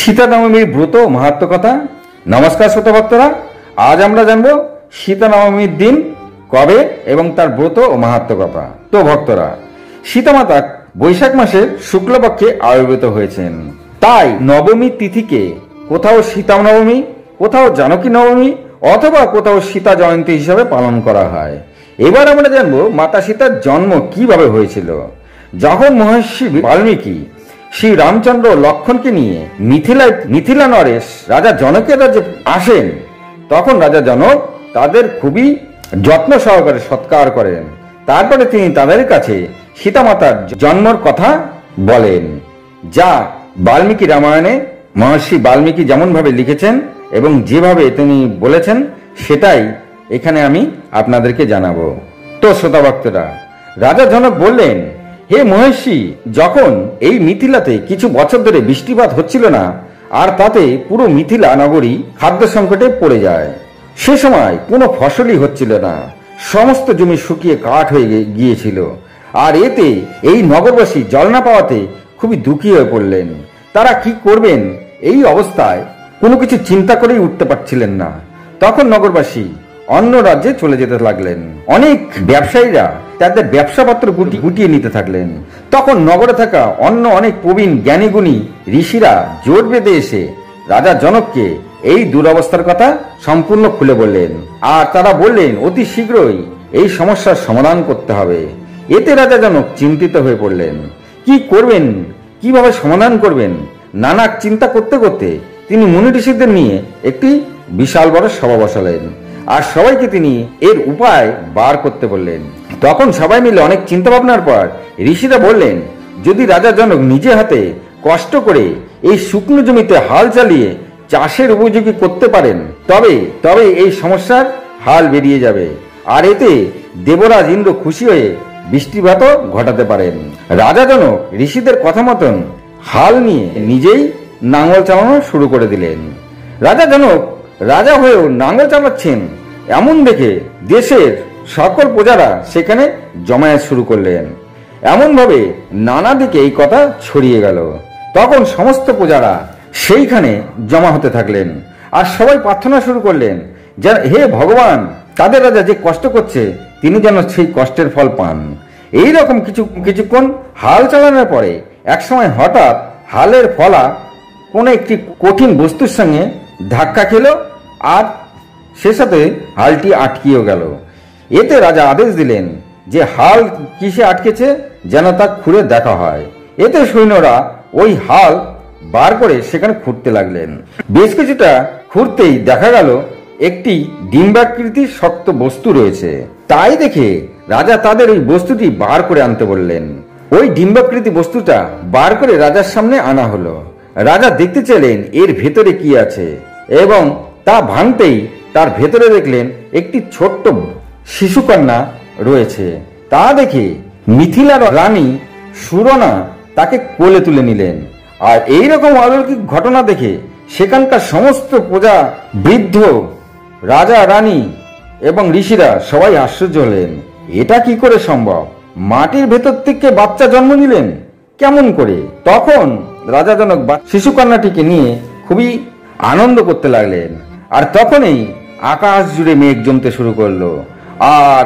সীতা নবমীর ব্রত মাহাত্ম্য কথা। নমস্কার শ্রোতা ভক্তরা, আজ আমরা জানবো সীতা নবমীর দিন কবে এবং তার ব্রত ও মাহাত্ম্য কথা। তো ভক্তরা, সীতা মাতা বৈশাখ মাসের শুক্লপক্ষে আবির্ভূত হয়েছেন, তাই নবমী তিথিকে কোথাও সীতা নবমী, কোথাও জানকী নবমী অথবা কোথাও সীতা জয়ন্তী হিসাবে পালন করা হয়। এবার আমরা জানবো মাতা সীতার জন্ম কিভাবে হয়েছিল। যখন মহর্ষি বাল্মীকি শ্রী রামচন্দ্র লক্ষ্মণকে নিয়ে মিথিলা নরেশ রাজা জনকের রাজ্যে আসেন, তখন রাজা জনক তাদের খুবই যত্ন সহকারে সৎকার করেন। তারপরে তিনি তাদের কাছে সীতামাতার জন্মের কথা বলেন, যা বাল্মীকি রামায়ণে মহর্ষি বাল্মীকি যেমন ভাবে লিখেছেন এবং যেভাবে তিনি বলেছেন সেটাই এখানে আমি আপনাদেরকে জানাবো। তো শ্রোতা ভক্তরা, রাজা জনক বললেন, হে মহর্ষি, যখন এই মিথিলাতে কিছু বছর ধরে বৃষ্টিপাত হচ্ছিল না, আর তাতে পুরো মিথিলা নগরী খাদ্য সংকটে পড়ে যায়, সে সময় কোনো ফসলই হচ্ছিল না, সমস্ত জমি শুকিয়ে কাঠ হয়ে গিয়েছিল, আর এতে এই নগরবাসী জল না পাওয়াতে খুবই দুঃখী হয়ে পড়লেন। তারা কি করবেন এই অবস্থায় কোনো কিছু চিন্তা করেই উঠতে পারছিলেন না। তখন নগরবাসী অন্য রাজ্যে চলে যেতে লাগলেন। অনেক ব্যবসায়ীরা তাদের ব্যবসাপত্র গুটিয়ে নিতে থাকলেন। তখন নগরে থাকা অন্য অনেক প্রবীণ জ্ঞানীগুণী ঋষিরা জোর বেঁধে এসে রাজা জনককে এই দুরবস্থার কথা সম্পূর্ণ খুলে বললেন, আর তারা বললেন অতি শীঘ্রই এই সমস্যার সমাধান করতে হবে। এতে রাজা জনক চিন্তিত হয়ে পড়লেন, কি করবেন, কিভাবে সমাধান করবেন। নানা চিন্তা করতে করতে তিনি মুনি ঋষিদের নিয়ে একটি বিশাল বড় সভা বসালেন, আর সবাইকে তিনি এর উপায় বার করতে বললেন। তখন সবাই মিলে অনেক চিন্তা ভাবনার পর ঋষিরা বললেন, যদি রাজা জনক নিজে হাতে কষ্ট করে এই শুকনো জমিতে হাল চালিয়ে চাষের উপযোগী করতে পারেন, তবে এই সমস্যার হাল বেরিয়ে যাবে, আর এতে দেবরাজ ইন্দ্র খুশি হয়ে বৃষ্টিপাতও ঘটাতে পারেন। রাজা জনক ঋষিদের কথা মতন হাল নিয়ে নিজেই নাঙ্গল চালানো শুরু করে দিলেন। রাজা জনক রাজা হয়েও নাঙ্গল চালাচ্ছেন এমন দেখে দেশের সকল প্রজারা সেখানে জমায়েত শুরু করলেন। এমন ভাবে নানা দিকে এই কথা ছড়িয়ে গেল। তখন সমস্ত প্রজারা সেইখানে জমা হতে থাকলেন, আর সবাই প্রার্থনা শুরু করলেন যে হে ভগবান, তাদের রাজা যে কষ্ট করছে তিনি যেন সেই কষ্টের ফল পান। এইরকম কিছুক্ষণ হাল চালানোর পরে একসময় হঠাৎ হালের ফলা কোনো একটি কঠিন বস্তুর সঙ্গে ধাক্কা খেল, আর সে সাথে হালটি আটকিয়েও গেল। এতে রাজা আদেশ দিলেন যে হাল কিসে আটকেছে যেন তা খুঁড়ে দেখা হয়। এতে সৈন্যরা ওই হাল বার করে সেখানে খুঁড়তে লাগলেন। বেশ কিছুটা খুঁড়তেই দেখা গেল একটি ডিম্বাকৃতির শক্ত বস্তু রয়েছে। তাই দেখে রাজা তাদের ওই বস্তুটি বার করে আনতে বললেন। ওই ডিম্বাকৃতি বস্তুটা বার করে রাজার সামনে আনা হলো। রাজা দেখতে চাইলেন এর ভেতরে কি আছে, এবং তা ভাঙতেই তার ভেতরে দেখলেন একটি ছোট্ট শিশুকন্যা রয়েছে। তা দেখে মিথিলার রানী সুরনা তাকে কোলে তুলে নিলেন। আর এইরকম অলৌকিক ঘটনা দেখে সেখানকার সমস্ত প্রজা, বৃদ্ধ, রাজা, রানী এবং ঋষিরা সবাই আশ্চর্য হলেন। এটা কি করে সম্ভব? মাটির ভেতর থেকে বাচ্চা জন্ম নিলেন কেমন করে? তখন রাজা জনক শিশুকন্যাটিকে নিয়ে খুবই আনন্দ করতে লাগলেন। আর তখনই আকাশ জুড়ে মেঘ জমতে শুরু করলো, আর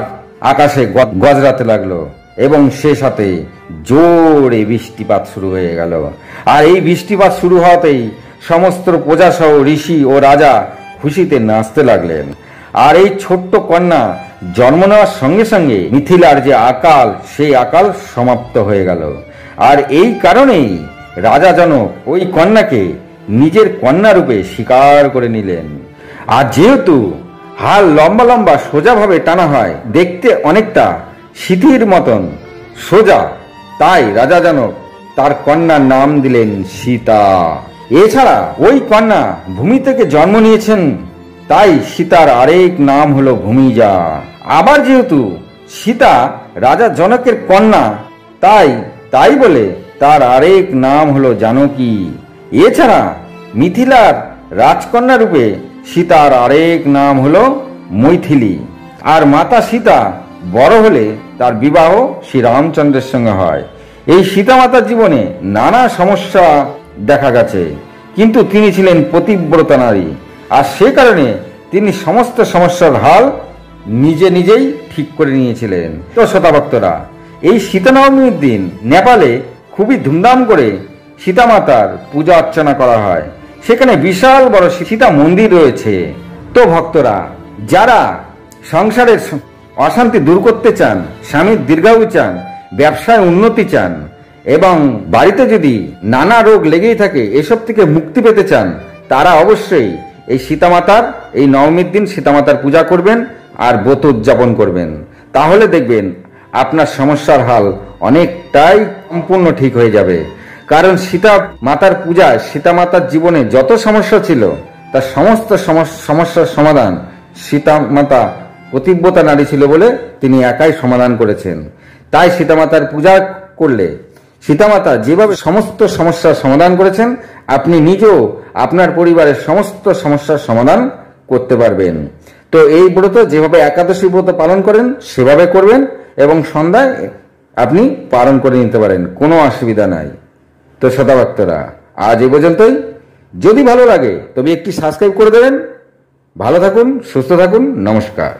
আকাশে গজরাতে লাগলো, এবং সে সাথে জোরে বৃষ্টিপাত শুরু হয়ে গেল। আর এই বৃষ্টিপাত শুরু হওয়াতেই সমস্ত প্রজা সহ ঋষি ও রাজা খুশিতে নাচতে লাগলেন। আর এই ছোট্ট কন্যা জন্ম নেওয়ার সঙ্গে সঙ্গে মিথিলার যে আকাল, সেই আকাল সমাপ্ত হয়ে গেল। আর এই কারণেই রাজা জনক ওই কন্যাকে নিজের কন্যা রূপে স্বীকার করে নিলেন। আর যেহেতু হাল লম্বা লম্বা সোজাভাবে টানা হয়, দেখতে অনেকটা সিঁথির মতন সোজা, তাই রাজা জনক তার কন্যার নাম দিলেন সীতা। এছাড়া ওই কন্যা ভূমি থেকে জন্ম নিয়েছেন, তাই সীতার আরেক নাম হলো ভূমিজা। আবার যেহেতু সীতা রাজা জনকের কন্যা, তাই বলে তার আরেক নাম হলো জানকী। এছাড়া মিথিলার রাজকন্যা রূপে সীতার আরেক নাম হলো মৈথিলী। আর মাতা সীতা বড় হলে তার বিবাহ শ্রী রামচন্দ্রের সঙ্গে হয়। এই সীতা মাতার জীবনে নানা সমস্যা দেখা গেছে, কিন্তু তিনি ছিলেন পতিব্রতা নারী, আর সে কারণে তিনি সমস্ত সমস্যার হাল নিজেই ঠিক করে নিয়েছিলেন। তো শ্রোতা ভক্তরা, এই সীতানবমীর দিন নেপালে খুবই ধুমধাম করে সীতা মাতার পূজা অর্চনা করা হয়। সেখানে বিশাল বড় সীতা মন্দির রয়েছে। তো ভক্তরা, যারা সংসারের অশান্তি দূর করতে চান, স্বামীর দীর্ঘায়ু চান, ব্যবসায় উন্নতি চান এবং বাড়িতে যদি নানা রোগ লেগেই থাকে এসব থেকে মুক্তি পেতে চান, তারা অবশ্যই এই সীতামাতার এই নবমীর দিন সীতামাতার পূজা করবেন আর ব্রত উদযাপন করবেন। তাহলে দেখবেন আপনার সমস্যার হাল অনেকটাই সম্পূর্ণ ঠিক হয়ে যাবে। কারণ সীতা মাতার পূজায় সীতা মাতার জীবনে যত সমস্যা ছিল তার সমস্ত সমস্যার সমাধান সীতা মাতা পতিব্রতা নারী ছিল বলে তিনি একাই সমাধান করেছেন। তাই সীতা মাতার পূজা করলে সীতামাতা যেভাবে সমস্ত সমস্যার সমাধান করেছেন, আপনি নিজেও আপনার পরিবারের সমস্ত সমস্যার সমাধান করতে পারবেন। তো এই ব্রত যেভাবে একাদশী ব্রত পালন করেন সেভাবে করবেন এবং সন্ধ্যায় আপনি পালন করে নিতে পারেন, কোনো অসুবিধা নাই। তো শ্রোতা ভক্তরা, আজ এই পর্যন্তই। যদি ভালো লাগে তবে একটি সাবস্ক্রাইব করে দেবেন। ভালো থাকুন, সুস্থ থাকুন, নমস্কার।